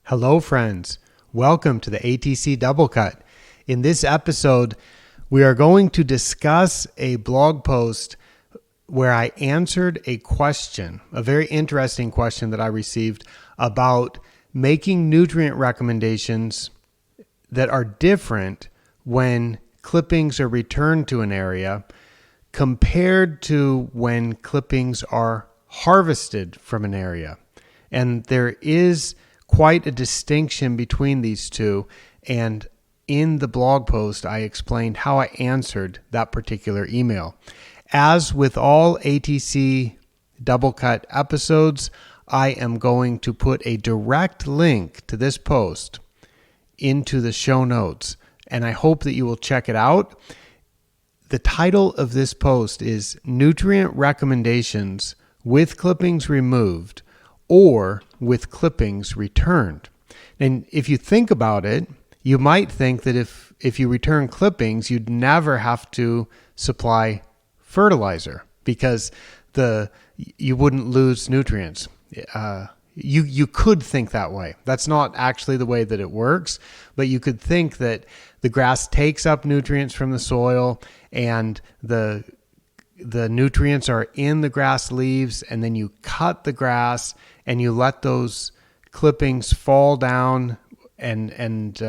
Hello, friends. Welcome to the ATC Double Cut. In this episode, we are going to discuss a blog post where I answered a question, a very interesting question that I received about making nutrient recommendations that are different when clippings are returned to an area compared to when clippings are harvested from an area. And there is quite a distinction between these two, and in the blog post I explained how I answered that particular email. As with all ATC Double Cut episodes, I am going to put a direct link to this post into the show notes, and I hope that you will check it out. The title of this post is Nutrient Recommendations with Clippings Removed or with clippings returned. And if you think about it, you might think that if you return clippings, you'd never have to supply fertilizer because you wouldn't lose nutrients. You could think that way. That's not actually the way that it works, but you could think that the grass takes up nutrients from the soil and the nutrients are in the grass leaves, and then you cut the grass and you let those clippings fall down and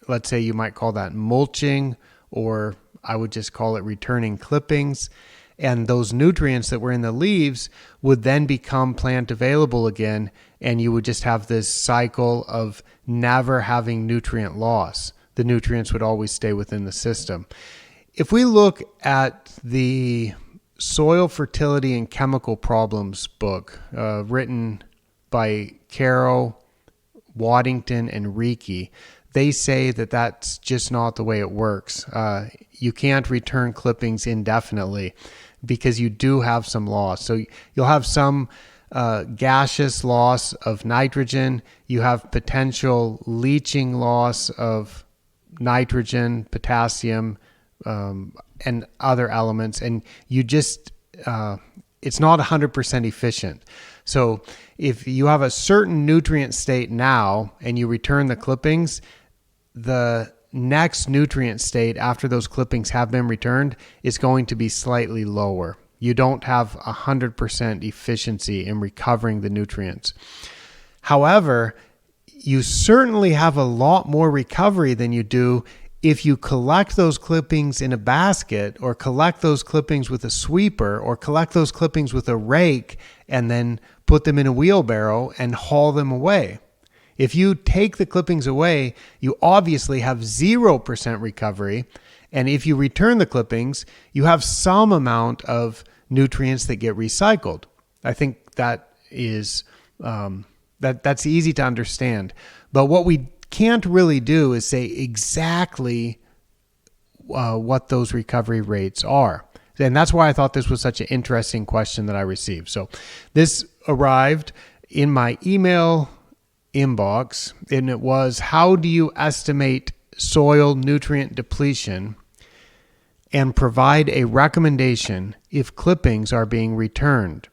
let's say you might call that mulching, or I would just call it returning clippings. And those nutrients that were in the leaves would then become plant available again, and you would just have this cycle of never having nutrient loss. The nutrients would always stay within the system. If we look at the Soil Fertility and Chemical Problems book written by Caro, Waddington, and Reiki, they say that that's just not the way it works. You can't return clippings indefinitely because you do have some loss. So you'll have some gaseous loss of nitrogen. You have potential leaching loss of nitrogen, potassium, and other elements, and you just it's not 100% efficient. So if you have a certain nutrient state now and you return the clippings, the next nutrient state after those clippings have been returned is going to be slightly lower. You don't have 100% efficiency in recovering the nutrients. However, you certainly have a lot more recovery than you do if you collect those clippings in a basket, or collect those clippings with a sweeper, or collect those clippings with a rake and then put them in a wheelbarrow and haul them away. If you take the clippings away, you obviously have 0% recovery. And if you return the clippings, you have some amount of nutrients that get recycled. I think that is that's easy to understand. But what we can't really do is say exactly what those recovery rates are. And that's why I thought this was such an interesting question that I received. So this arrived in my email inbox, and it was, how do you estimate soil nutrient depletion and provide a recommendation if clippings are being returned?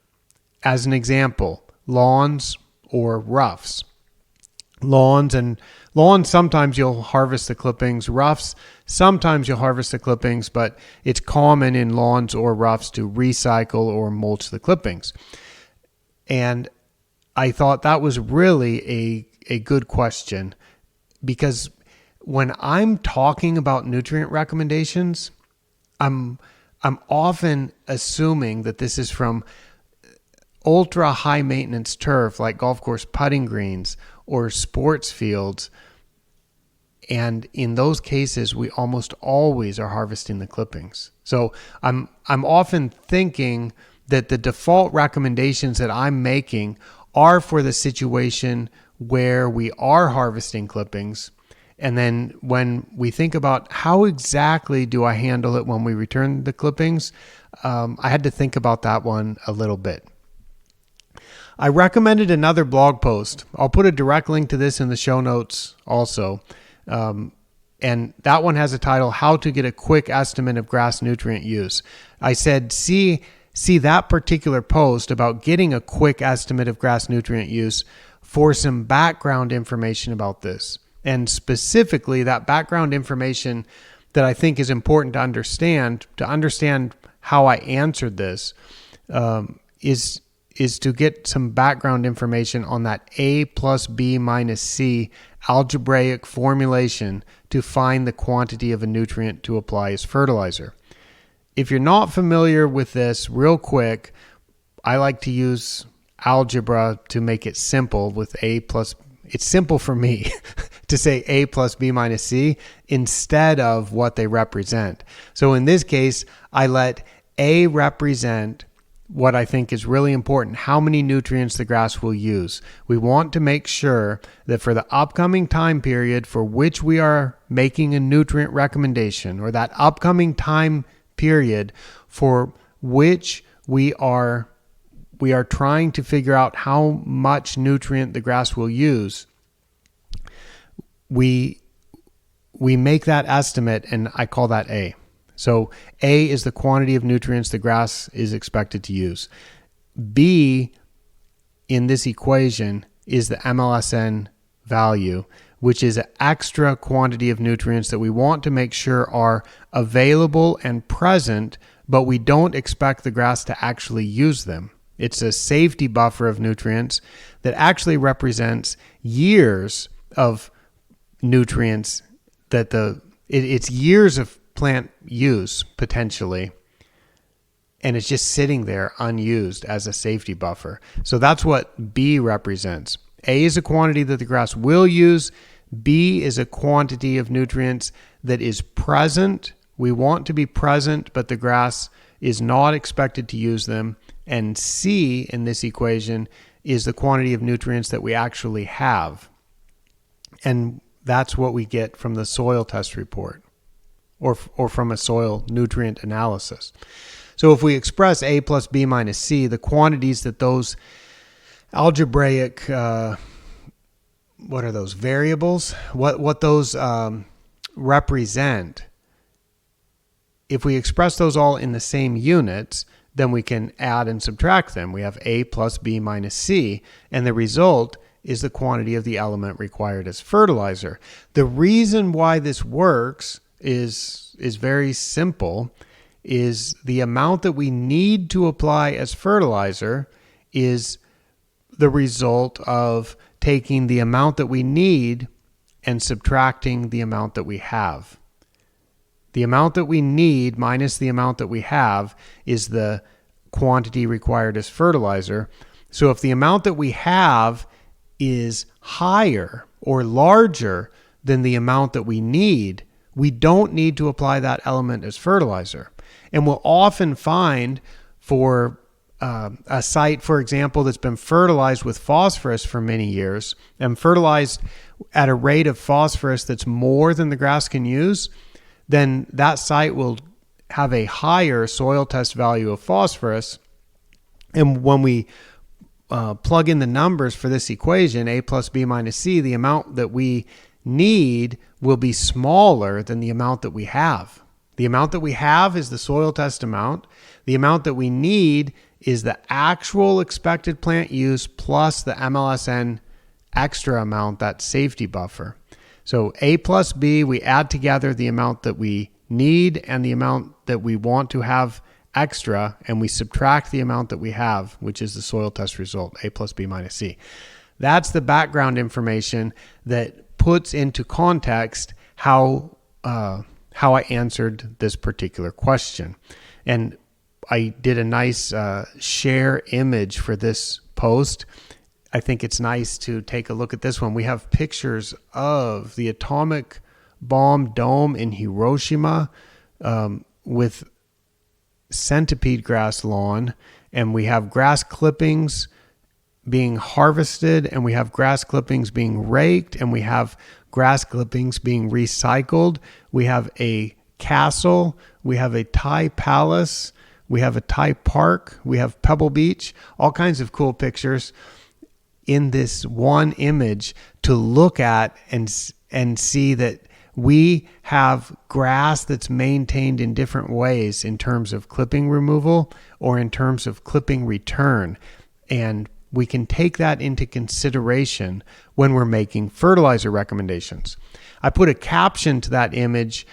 As an example, lawns or roughs. Lawns, sometimes you'll harvest the clippings. Roughs, sometimes you'll harvest the clippings, but it's common in lawns or roughs to recycle or mulch the clippings. And I thought that was really a good question, because when I'm talking about nutrient recommendations, I'm often assuming that this is from ultra high maintenance turf like golf course putting greens or sports fields. And in those cases, we almost always are harvesting the clippings. So I'm often thinking that the default recommendations that I'm making are for the situation where we are harvesting clippings. And then when we think about how exactly do I handle it when we return the clippings, I had to think about that one a little bit. I recommended another blog post. I'll put a direct link to this in the show notes also. And that one has a title, How to Get a Quick Estimate of Grass Nutrient Use. I said, see that particular post about getting a quick estimate of grass nutrient use for some background information about this. And specifically, that background information that I think is important to understand how I answered this, is to get some background information on that A plus B minus C algebraic formulation to find the quantity of a nutrient to apply as fertilizer. If you're not familiar with this, real quick, I like to use algebra to make it simple with A plus. It's simple for me to say A plus B minus C instead of what they represent. So in this case, I let A represent what I think is really important, how many nutrients the grass will use. We want to make sure that for the upcoming time period for which we are making a nutrient recommendation, or that upcoming time period for which we are trying to figure out how much nutrient the grass will use, we make that estimate, and I call that A. So A is the quantity of nutrients the grass is expected to use. B in this equation is the MLSN value, which is an extra quantity of nutrients that we want to make sure are available and present, but we don't expect the grass to actually use them. It's a safety buffer of nutrients that actually represents years of nutrients that it's years of plant use potentially, and it's just sitting there unused as a safety buffer. So that's what B represents. A is a quantity that the grass will use. B is a quantity of nutrients that is present. We want to be present, but the grass is not expected to use them. And C in this equation is the quantity of nutrients that we actually have. And that's what we get from the soil test report, or from a soil nutrient analysis. So if we express A plus B minus C, the quantities that those algebraic, what are those variables? What those represent, if we express those all in the same units, then we can add and subtract them. We have A plus B minus C, and the result is the quantity of the element required as fertilizer. The reason why this works is very simple, is the amount that we need to apply as fertilizer is the result of taking the amount that we need and subtracting the amount that we have. The amount that we need minus the amount that we have is the quantity required as fertilizer. So if the amount that we have is higher or larger than the amount that we need, we don't need to apply that element as fertilizer. And we'll often find for a site, for example, that's been fertilized with phosphorus for many years and fertilized at a rate of phosphorus that's more than the grass can use, then that site will have a higher soil test value of phosphorus. And when we plug in the numbers for this equation, A plus B minus C, the amount that we need will be smaller than the amount that we have. The amount that we have is the soil test amount. The amount that we need is the actual expected plant use plus the MLSN extra amount, that safety buffer. So A plus B, we add together the amount that we need and the amount that we want to have extra, and we subtract the amount that we have, which is the soil test result, A plus B minus C. That's the background information that puts into context how I answered this particular question. And I did a nice share image for this post. I think it's nice to take a look at this one. We have pictures of the atomic bomb dome in Hiroshima with centipede grass lawn, and we have grass clippings being harvested, and we have grass clippings being raked, and we have grass clippings being recycled. We have a castle, we have a Thai palace, we have a Thai park, we have Pebble Beach, all kinds of cool pictures in this one image to look at and see that we have grass that's maintained in different ways in terms of clipping removal or in terms of clipping return. And we can take that into consideration when we're making fertilizer recommendations. I put a caption to that image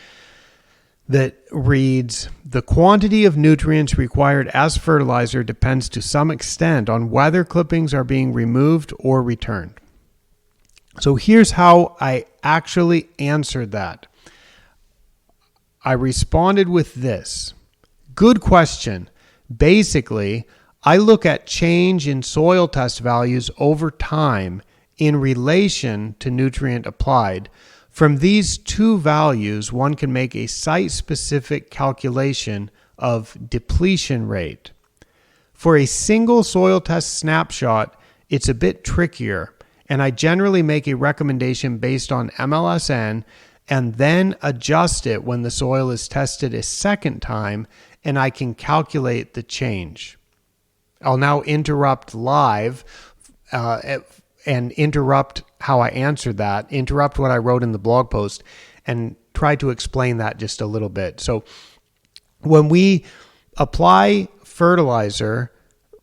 that reads, "The quantity of nutrients required as fertilizer depends to some extent on whether clippings are being removed or returned." So here's how I actually answered that. I responded with this: good question. Basically, I look at change in soil test values over time in relation to nutrient applied. From these two values, one can make a site-specific calculation of depletion rate. For a single soil test snapshot, it's a bit trickier, and I generally make a recommendation based on MLSN and then adjust it when the soil is tested a second time and I can calculate the change. I'll now interrupt live and interrupt how I answered that, interrupt what I wrote in the blog post, and try to explain that just a little bit. So when we apply fertilizer,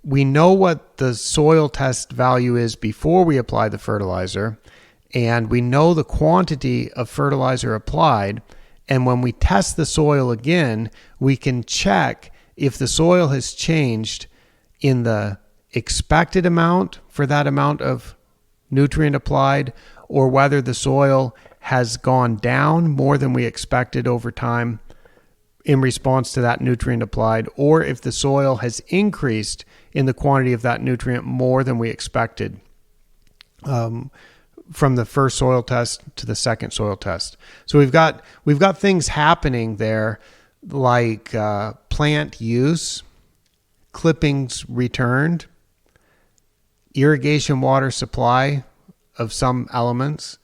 we know what the soil test value is before we apply the fertilizer, and we know the quantity of fertilizer applied. And when we test the soil again, we can check if the soil has changed in the expected amount for that amount of nutrient applied, or whether the soil has gone down more than we expected over time in response to that nutrient applied, or if the soil has increased in the quantity of that nutrient more than we expected from the first soil test to the second soil test. So we've got things happening there like plant use, clippings returned, irrigation water supply of some elements,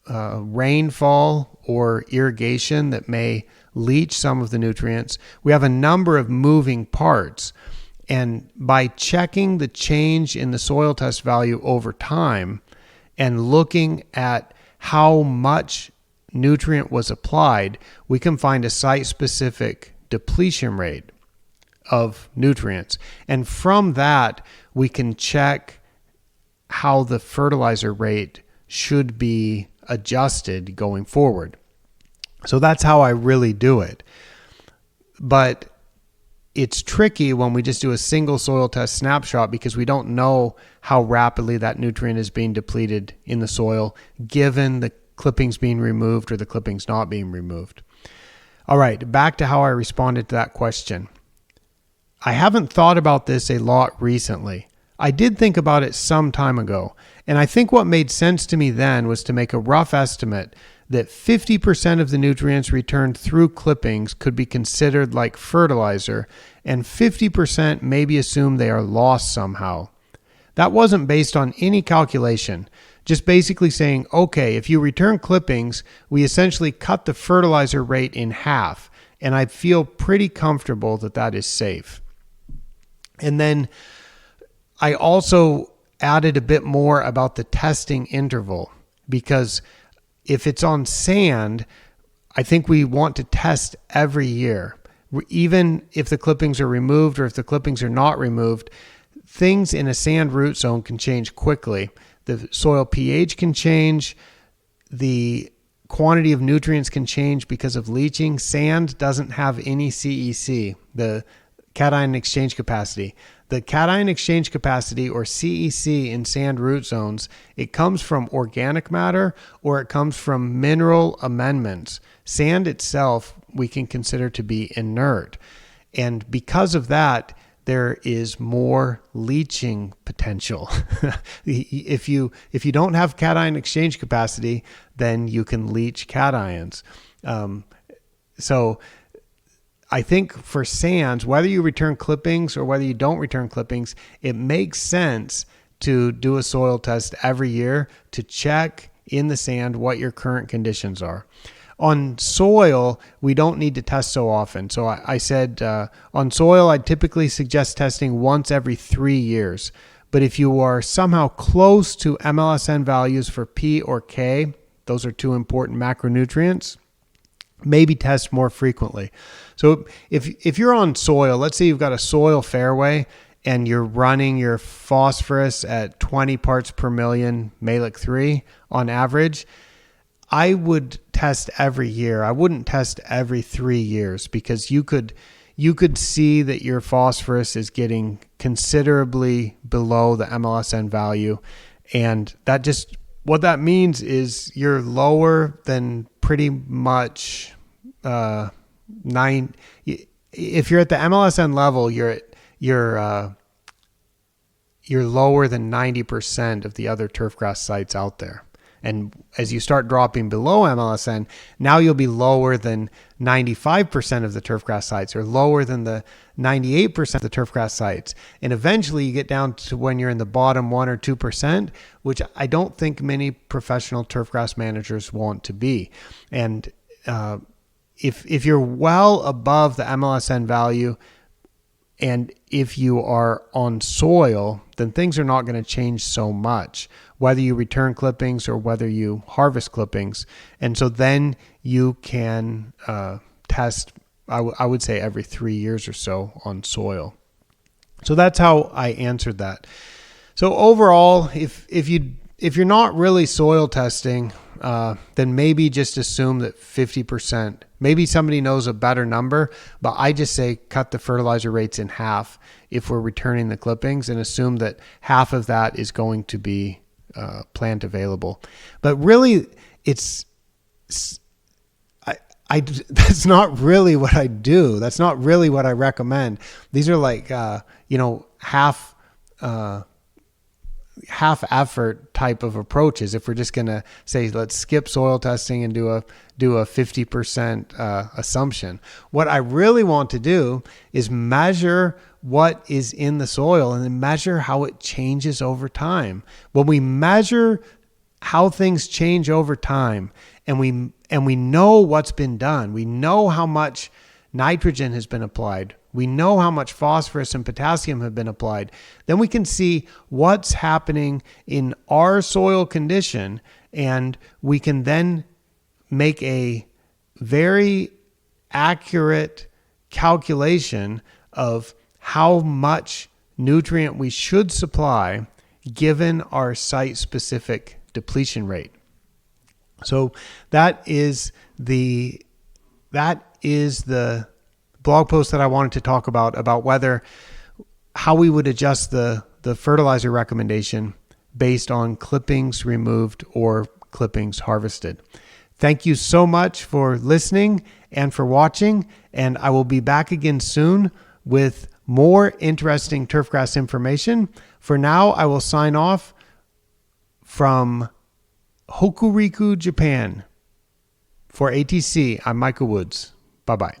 rainfall or irrigation that may leach some of the nutrients. We have a number of moving parts. And by checking the change in the soil test value over time and looking at how much nutrient was applied, we can find a site-specific depletion rate of nutrients. And from that, we can check how the fertilizer rate should be adjusted going forward. So that's how I really do it. But it's tricky when we just do a single soil test snapshot because we don't know how rapidly that nutrient is being depleted in the soil given the clippings being removed or the clippings not being removed. All right, back to how I responded to that question. I haven't thought about this a lot recently. I did think about it some time ago, and I think what made sense to me then was to make a rough estimate that 50% of the nutrients returned through clippings could be considered like fertilizer, and 50% maybe assume they are lost somehow. That wasn't based on any calculation, just basically saying, okay, if you return clippings, we essentially cut the fertilizer rate in half, and I feel pretty comfortable that that is safe. And then I also added a bit more about the testing interval, because if it's on sand, I think we want to test every year. Even if the clippings are removed or if the clippings are not removed, things in a sand root zone can change quickly. The soil pH can change. The quantity of nutrients can change because of leaching. Sand doesn't have any CEC, the cation exchange capacity. The cation exchange capacity, or CEC, in sand root zones, it comes from organic matter or it comes from mineral amendments. Sand itself we can consider to be inert. And because of that, there is more leaching potential. If you don't have cation exchange capacity, then you can leach cations. So I think for sands, whether you return clippings or whether you don't return clippings, it makes sense to do a soil test every year to check in the sand what your current conditions are. On soil, we don't need to test so often. So I said on soil, I typically suggest testing once every 3 years. But if you are somehow close to MLSN values for P or K, those are two important macronutrients, maybe test more frequently. So if you're on soil, let's say you've got a soil fairway and you're running your phosphorus at 20 parts per million Malic 3 on average, I would test every year. I wouldn't test every 3 years, because you could see that your phosphorus is getting considerably below the MLSN value. And that just, what that means is you're lower than pretty much if you're at the MLSN level, you're lower than 90% of the other turfgrass sites out there. And as you start dropping below MLSN, now you'll be lower than 95% of the turfgrass sites, or lower than the 98% of the turfgrass sites. And eventually you get down to when you're in the bottom 1 or 2%, which I don't think many professional turfgrass managers want to be. And if you're well above the MLSN value, and if you are on soil, then things are not going to change so much, whether you return clippings or whether you harvest clippings. And so then you can test, I would say, every 3 years or so on soil. So that's how I answered that. So overall, if you're not really soil testing, then maybe just assume that 50%, maybe somebody knows a better number, but I just say cut the fertilizer rates in half if we're returning the clippings, and assume that half of that is going to be plant available. But really, that's not really what I do. That's not really what I recommend. These are like, half effort type of approaches. If we're just going to say, let's skip soil testing and do a 50% assumption. What I really want to do is measure what is in the soil and then measure how it changes over time. When we measure how things change over time, and we know what's been done, we know how much nitrogen has been applied, we know how much phosphorus and potassium have been applied, then we can see what's happening in our soil condition, and we can then make a very accurate calculation of how much nutrient we should supply given our site-specific depletion rate. So that is the blog post that I wanted to talk about how we would adjust the fertilizer recommendation based on clippings removed or clippings harvested. Thank you so much for listening and for watching, and I will be back again soon with more interesting turfgrass information. For now, I will sign off from Hokuriku, Japan. For ATC, I'm Michael Woods. Bye-bye.